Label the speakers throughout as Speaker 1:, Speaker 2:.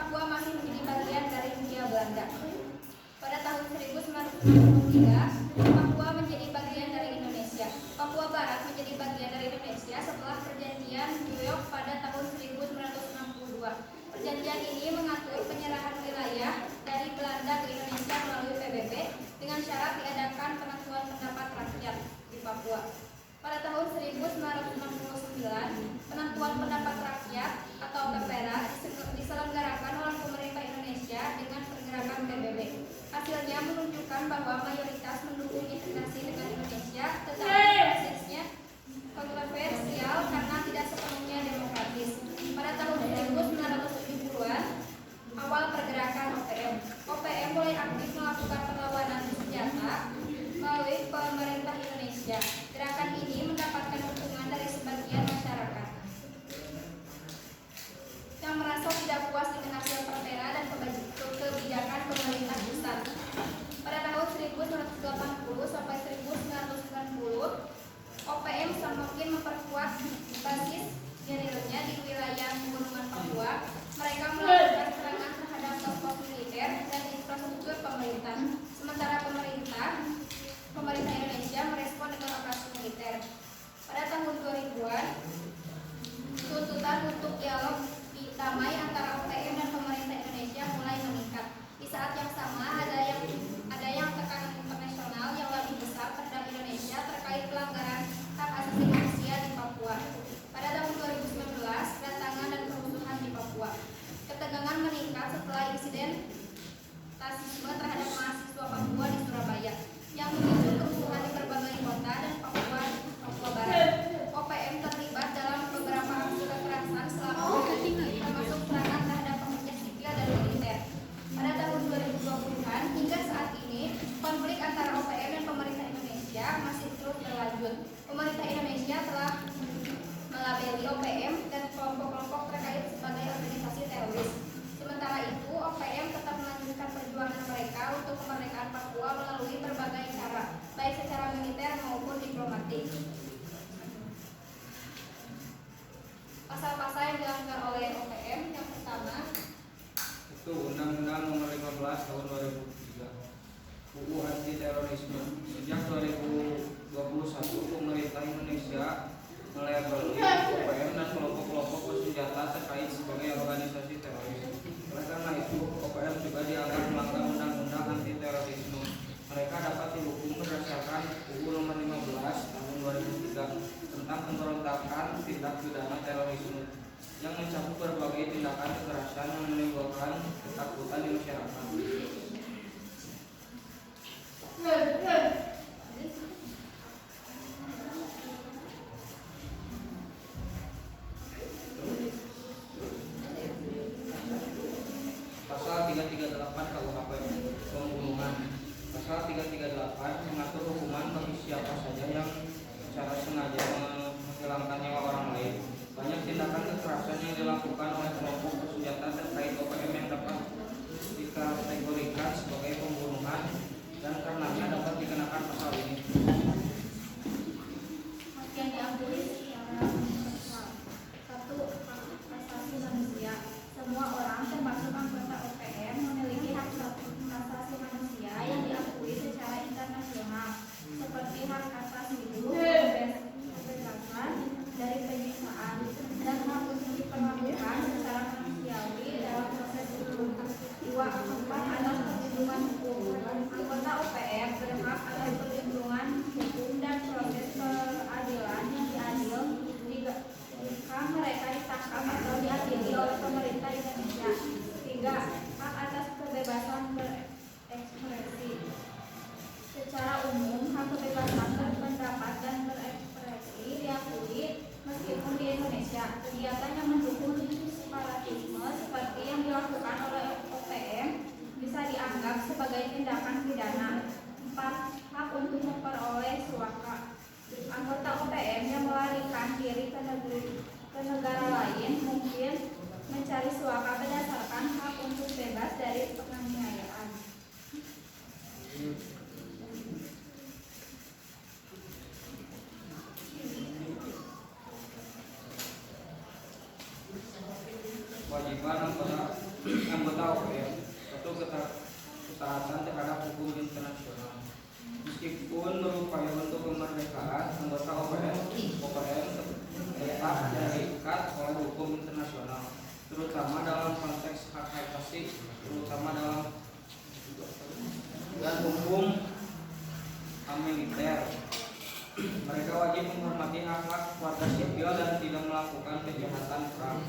Speaker 1: Papua masih menjadi bagian dari Hindia Belanda. Pada tahun 1963, Papua menjadi bagian dari Indonesia. Papua Barat menjadi bagian dari Indonesia setelah Perjanjian New York pada tahun 1962. Perjanjian ini mengatur penyerahan wilayah dari Belanda ke Indonesia melalui PBB dengan syarat diadakan penentuan pendapat rakyat di Papua. Pada tahun 1969, penentuan pendapat rakyat atau PPRA diselenggarakan oleh pemerintah Indonesia dengan pergerakan PBB. Hasilnya menunjukkan bahwa mayoritas mendukung integrasi dengan Indonesia, tetapi prosesnya kontroversial karena tidak sepenuhnya demokratis. Pada tahun 1970-an, awal pergerakan OPM. OPM mulai aktif melakukan perlawanan senjata melalui pemerintah Indonesia. Gerakan ini mendapatkan dukungan dari sebagian masyarakat yang merasa tidak puas dengan hasil PPRA dan kebijakan pemerintah pusat. Pada tahun 1980 sampai 1990, OPM semakin memperkuat basis gerilya di wilayah pegunungan Papua. Mereka melakukan serangan terhadap pos militer dan infrastruktur pemerintah. Sementara pemerintah Indonesia merespon dengan operasi militer. Pada tahun 2000-an, tuntutan untuk dialog damai antara OPM dan pemerintah Indonesia mulai meningkat. Di saat yang sama, ada yang tekanan internasional yang lebih besar terhadap Indonesia terkait pelanggaran hak asasi manusia di Papua. Pada tahun 2019, kedatangan dan kerusuhan di Papua. Ketegangan meningkat setelah insiden rasisme terhadap mahasiswa Papua di Surabaya yang memicu kerusuhan di berbagai kota dan Papua Barat. OPM terlibat dalam beberapa aksi kekerasan selama termasuk serangan terhadap pekerja sipil dan militer. Pada tahun 2020-an hingga saat ini, konflik antara OPM dan pemerintah Indonesia masih terus berlanjut. Pemerintah Indonesia telah melabeli OPM dan kelompok-kelompok terkait sebagai organisasi teroris. Sementara itu, OPM tetap melanjutkan perjuangan mereka untuk kemerdekaan Papua melalui berbagai cara, baik secara militer maupun diplomatik. Pasal-pasal yang dilanggar oleh OPM yang pertama
Speaker 2: itu Undang-Undang Nomor 15 Tahun 2003 UU Anti Terorisme. Sejak 2021, pemerintah Indonesia melabeli OPM dan kelompok-kelompok bersenjata terkait sebagai organisasi teroris. Oleh karena itu, OPM juga dianggap melanggar Undang-Undang Anti Terorisme. Mereka dapat dihukum berdasarkan UU Nomor 15 Tahun 2003 tentang pemberontakan tindak pidana terorisme yang mencakup berbagai tindakan kekerasan yang menimbulkan ketakutan di masyarakat. Pasal 338 KUHP pembunuhan. Pasal 338 mengatur hukuman bagi siapa saja yang secara sengaja menghilangkan nyawa orang lain. Banyak tindakan kekerasan yang dilakukan oleh kelompok bersenjata terkait OPM yang dapat dikategorikan sebagai pembunuhan dan karenanya dapat dikenakan pasal ini.
Speaker 1: yang diakui secara universal. 1. Hak asasi manusia. Semua orang termasuk anggota OPM memiliki hak asasi manusia yang diakui secara internasional, seperti hak atas hidup, kebebasan dari penyiksaan, dan hak untuk diperlakukan secara manusiawi dalam proses hukum. 2. Atas perlindungan hukum. Anggota OPM berhak atas perlindungan hukum dan proses peradilan yang adil jika mereka ditangkap atau diadili oleh pemerintah Indonesia. 3. Hak atas kebebasan berekspresi. Secara umum, hak kebebasan berpendapat dan berekspresi diakui meskipun di Indonesia. Kegiatan yang mendukung separatisme seperti yang dilakukan oleh OPM bisa dianggap sebagai tindakan pidana. 4. Hak untuk memperoleh suaka. Anggota OPM yang melarikan diri ke negara lain mungkin mencari suaka berdasarkan hak untuk bebas dari penganiayaan.
Speaker 2: Kewajiban ketaatan terhadap hukum internasional. Meskipun berupaya untuk kemerdekaan, anggota OPM tetap terikat oleh hukum internasional, terutama dalam konteks hak asasi, dan hukum militer. Mereka wajib menghormati hak-hak warga sipil dan tidak melakukan kejahatan perang.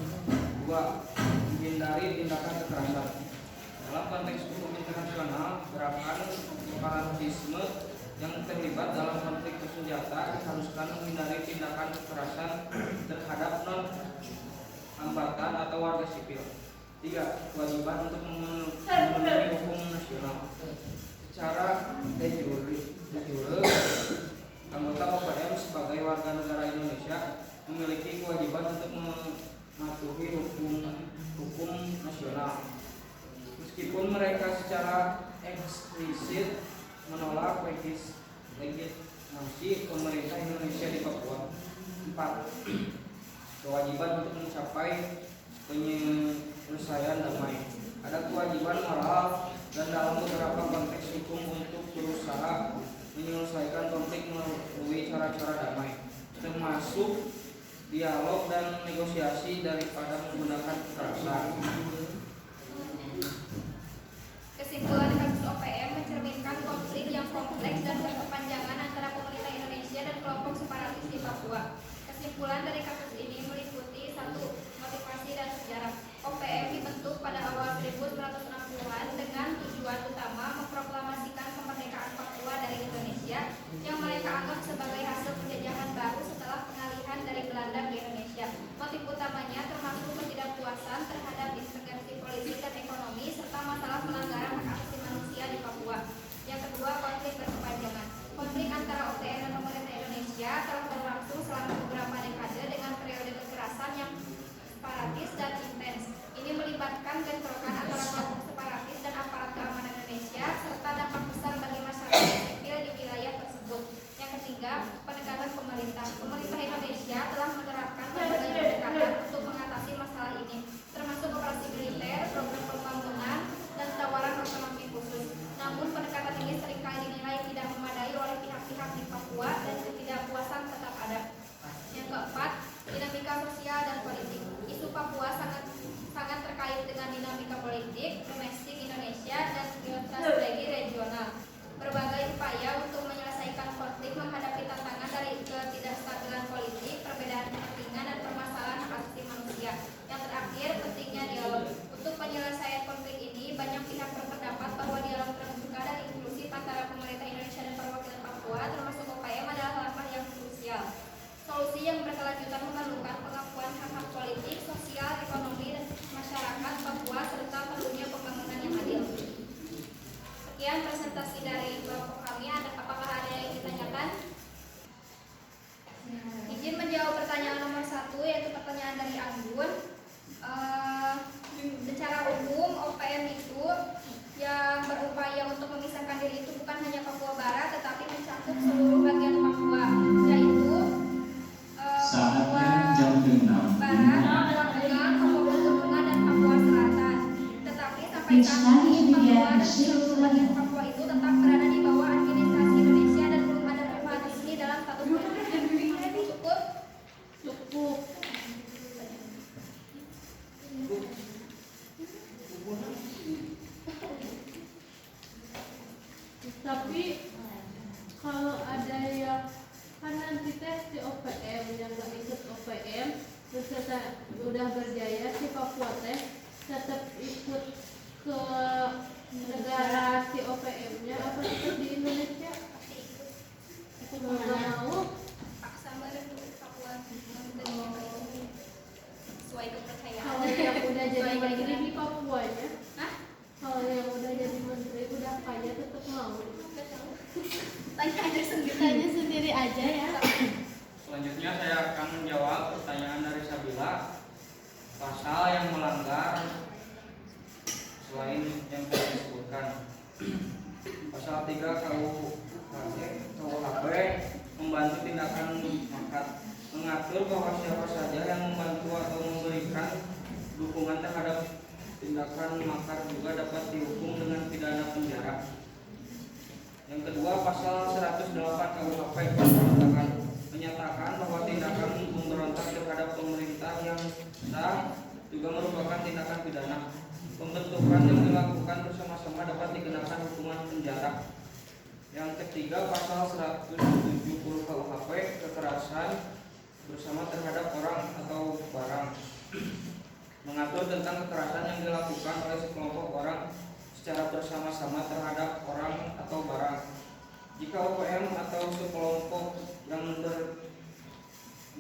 Speaker 2: 2. Menghindari tindakan kekerasan. Dalam konteks hukum internasional, gerakan separatisme yang terlibat dalam konflik bersenjata diharuskan menghindari tindakan kekerasan terhadap non-hambatan atau warga sipil. 3. Kewajiban untuk memenuhi hukum nasional. Secara de jure, anggota OPM sebagai warga negara Indonesia memiliki kewajiban untuk mematuhi hukum nasional. Meskipun mereka secara eksplisit menolak legitimasi pemerintah Indonesia di Papua. 4. Kewajiban untuk mencapai penyelesaian damai. Ada kewajiban moral dan dalam beberapa konteks hukum untuk berusaha menyelesaikan konflik melalui cara-cara damai, termasuk dialog dan negosiasi daripada menggunakan kekerasan.
Speaker 1: Kesimpulan kasus OPM mencerminkan konflik yang kompleks dan berkepanjangan antara pemerintah Indonesia dan kelompok separatis di Papua. Kesimpulan dari kasus ini meliputi 1. Motivasi dan sejarah. OPM dibentuk pada awal 1960-an dengan tujuan utama memproklamasikan kemerdekaan Papua dari Indonesia yang mereka anggap sebagai hasil penjajahan baru setelah pengalihan dari Belanda ke Indonesia. Motif utamanya termasuk ketidakpuasan terhadap integrasi politik dan ekonomi serta masalah pelanggaran hak asasi manusia di Papua. Yang kedua, konflik berkepanjangan. Konflik antara OPM dan pemerintah Indonesia telah berlangsung selama beberapa dekade dengan periode kekerasan yang separatis dan intens. Ini melibatkan bentrokan antara kelompok separatis dan aparat keamanan Indonesia serta dampak besar bagi masyarakat sipil di wilayah tersebut. Yang ketiga, penegakan pemerintah. Pemerintah Indonesia telah menerapkan berbagai pendekatan untuk mengatasi masalah ini, termasuk operasi militer, program pembangunan, dan tawaran otonomi khusus. Namun pendekatan ini seringkali dinilai tidak memadai oleh pihak-pihak di Papua dan ketidakpuasan tetap ada. Yang keempat, dinamika sosial dan politik. Isu Papua sangat terkait dengan dinamika politik domestik Indonesia dan geostrategi regional. Berbagai upaya untuk menyelesaikan konflik menghadapi tantangan dari ketidakstabilan politik, perbedaan kepentingan, dan permasalahan hak asasi manusia. Yang terakhir, pentingnya dialog. Untuk penyelesaian konflik ini, banyak pihak berpendapat bahwa dialog terbuka dan inklusif antara pemerintah Indonesia dan perwakilan Papua, termasuk OPM, adalah langkah yang krusial. Solusi yang berkelanjutan memerlukan pengakuan hak-hak politik, sosial, ekonomi, dan masyarakat Papua serta perlunya pembangunan yang adil. Sekian presentasi dari kelompok kami. Apakah ada yang ditanyakan? Izin menjawab pertanyaan nomor 1, yaitu pertanyaan dari Anggun. Secara umum OPM itu yang berupaya untuk memisahkan diri itu bukan hanya Papua Barat, tetapi mencakup seluruh bagian Papua, yaitu Papua Barat, Papua Tengah, Papua Pegunungan, dan Papua Selatan. Tetapi sampai saat ini Papua dan seluruh bagian Papua itu tetap berada di bawah administrasi Indonesia dan belum ada perubahan resmi dalam status politik. Cukup.
Speaker 3: Tapi kalau ada yang kan nanti tes di OPM yang nggak ikut OPM terus udah berjaya si Papua teh tetap ikut ke negara si OPM-nya apa tetap di Indonesia? Aku nggak mau.
Speaker 1: Paksa merekrut Papua sesuai kepercayaan.
Speaker 3: Kalau yang udah jadi menteri di Papuanya,
Speaker 1: Hah?
Speaker 3: kalau yang udah jadi menteri udah kaya tetap mau.
Speaker 1: Tanya sendiri aja ya.
Speaker 2: Selanjutnya saya akan menjawab pertanyaan dari Sabila. Pasal yang melanggar selain yang telah disebutkan. Pasal 3 KUHP membantu tindakan makat, mengatur bahwa siapa saja yang membantu atau memberikan dukungan terhadap tindakan makar juga dapat dihukum pasal 108 KUHP menyatakan bahwa tindakan memberontak terhadap pemerintah yang sah juga merupakan tindakan pidana. Pembentukan yang dilakukan bersama-sama dapat dikenakan hukuman penjara. Yang ketiga, pasal 170 KUHP kekerasan bersama terhadap orang atau barang mengatur tentang kekerasan yang dilakukan oleh sekelompok orang secara bersama-sama terhadap orang atau barang. Jika OPM atau sekelompok yang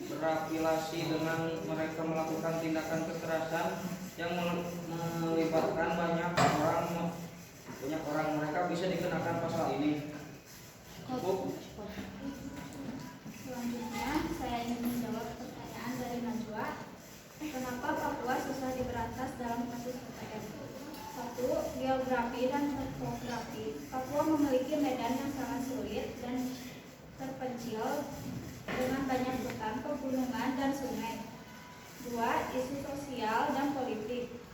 Speaker 2: berafiliasi dengan mereka melakukan tindakan kekerasan yang melibatkan banyak orang, mereka bisa dikenakan pasal ini. Bu.
Speaker 1: Selanjutnya saya ingin menjawab pertanyaan dari Najwa. Kenapa Papua susah diberantas dalam kasus OPM? 1. Geografi dan topografi. Papua memiliki medan yang sangat sulit dan terpencil dengan banyak hutan, pegunungan, dan sungai. 2. Isu sosial dan politik.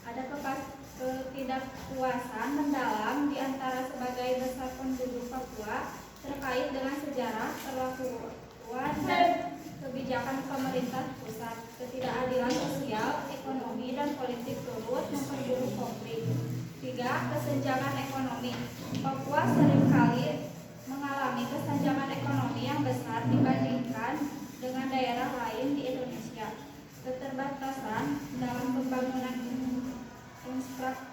Speaker 1: Ada ketidakpuasan mendalam di antara sebagai besar penduduk Papua terkait dengan sejarah, perlakuan, dan kebijakan pemerintah pusat. Ketidakadilan sosial, ekonomi, dan politik turut memperburuk konflik. 3. Kesenjangan ekonomi. Papua seringkali mengalami kesenjangan ekonomi yang besar dibandingkan dengan daerah lain di Indonesia. Keterbatasan dalam pembangunan infrastruktur